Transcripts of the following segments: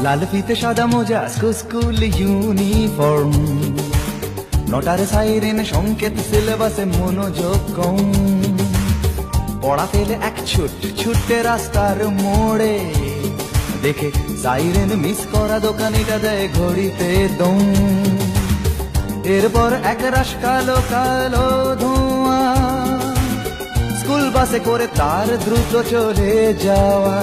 লাল ফিতে সাদা মোজা স্কুল ইউনিফর্ম, নটার সাইরেন সংকেত সিলেবাসে মনোযোগ কম। পড়া ফেলে এক ছুটে রাস্তার মোড়ে, দেখে সাইরেন মিস করা দোকানিটা দেয় ঘড়িতে দম। এরপর এক রাশ কালো কালো ধোঁয়া, স্কুল বাসে করে তার দ্রুত চলে যাওয়া।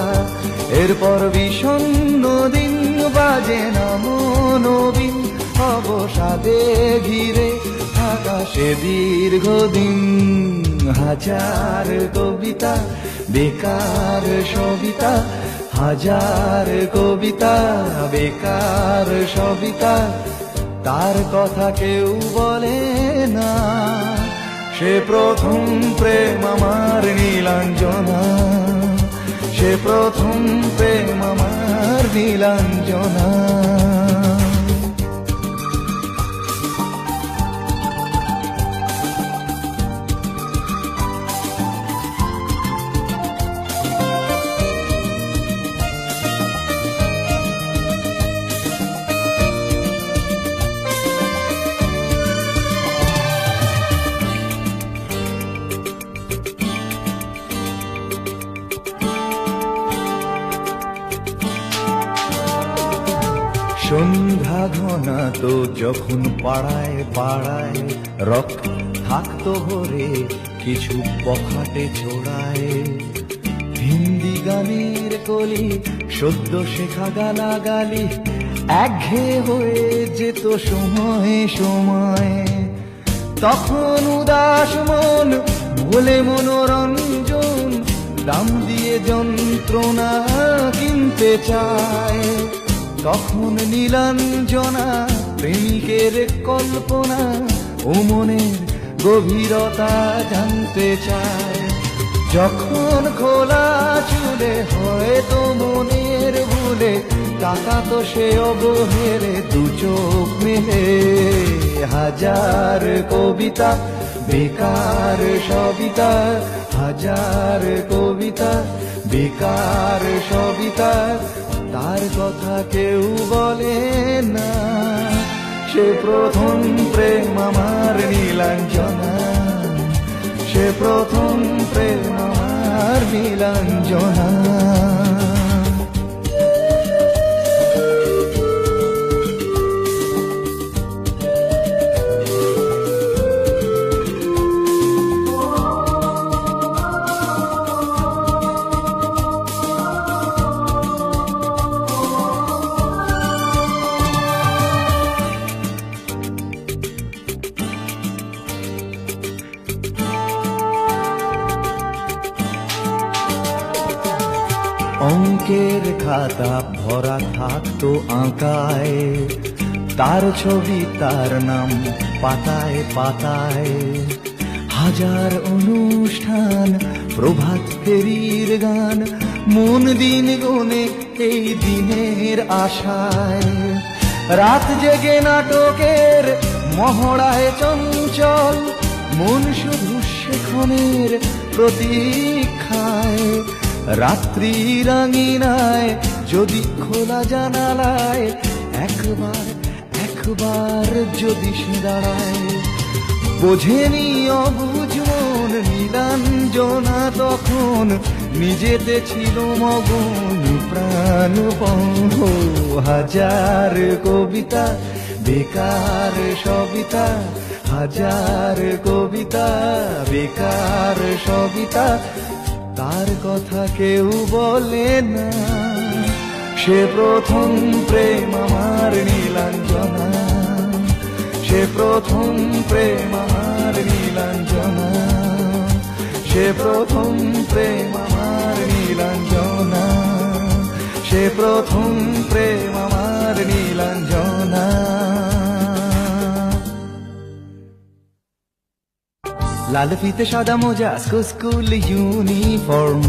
এরপর বিষণ্ণ দিন বাজে না মনোবিন, অবসাদে ঘিরে আকাশে দীর্ঘদিন। হাজার কবিতা বেকার সবিতা, হাজার কবিতা বেকার সবিতা, তার কথা কেউ বলে না। সে প্রথম প্রেম আমার নীলাঞ্জনা, সে প্রথম প্রেম আমার নীলাঞ্জনা। সন্ধ্যা ঘনা তো যখন পাড়ায় পাড়ায় রক থাকতো ভরে কিছু বখাটে ছোড়ায়। হিন্দি গানের কলি সদ্য শেখা গালাগালি একঘেয়ে হয়ে যেত সময়ে সময়ে। তখন উদাস মন ভোলে মনোরঞ্জন, দাম দিয়ে যন্ত্রণা কিনতে চায়। তখন নীলাঞ্জনা প্রেমিকের কল্পনা ও মনের গভীরতা জানতে চায়। যখন খোলা চুলে হয়তো মনের ভুলে তাকাতো সে অবহেলে দু চোখ মেলে। হাজার কবিতা বেকার সবিতা, হাজার কবিতা বেকার সবিতা, তার কথা কেউ বলে না। সে প্রথম প্রেম আমার নীলাঞ্জনা, সে প্রথম প্রেম আমার নীলাঞ্জনা। অঙ্কের খাতা ভরা থাকতো আঁকায়, তার ছবি তার নাম পাতায় পাতায়। হাজার অনুষ্ঠান প্রভাত ফেরির গান, মন দিন গুনে এই দিনের আশায়। রাত জেগে নাটকের মহড়ায় চঞ্চল, মন শুধু সেক্ষণের প্রতীক্ষায়। রাত্রি রাঙিনায় যদি খোলা জানালায় একবার একবার যদি সে দাঁড়ায়। বোঝেনি অবুঝ মন নীলাঞ্জনা তখন, নিজেতে ছিল মগন প্রাণপণ। হাজার কবিতা বেকার সবিতা, হাজার কবিতা, বেকার সবিতা, তার কথা কেউ বলে না। সে প্রথম প্রেম আমার নীলাঞ্জনা, সে প্রথম প্রেম আমার নীলাঞ্জনা, সে প্রথম প্রেম আমার নীলাঞ্জনা, সে প্রথম প্রেম আমার নীলাঞ্জনা। লাল ফিতে সাদা মোজা স্কুল ইউনিফর্ম,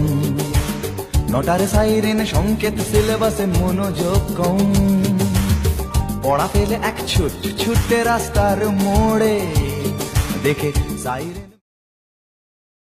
নটার সাইরেন সংকেত সিলেবাসে মনোযোগ কম। পড়া পেলে এক ছুটতে রাস্তার মোড়ে, দেখে সাইরেন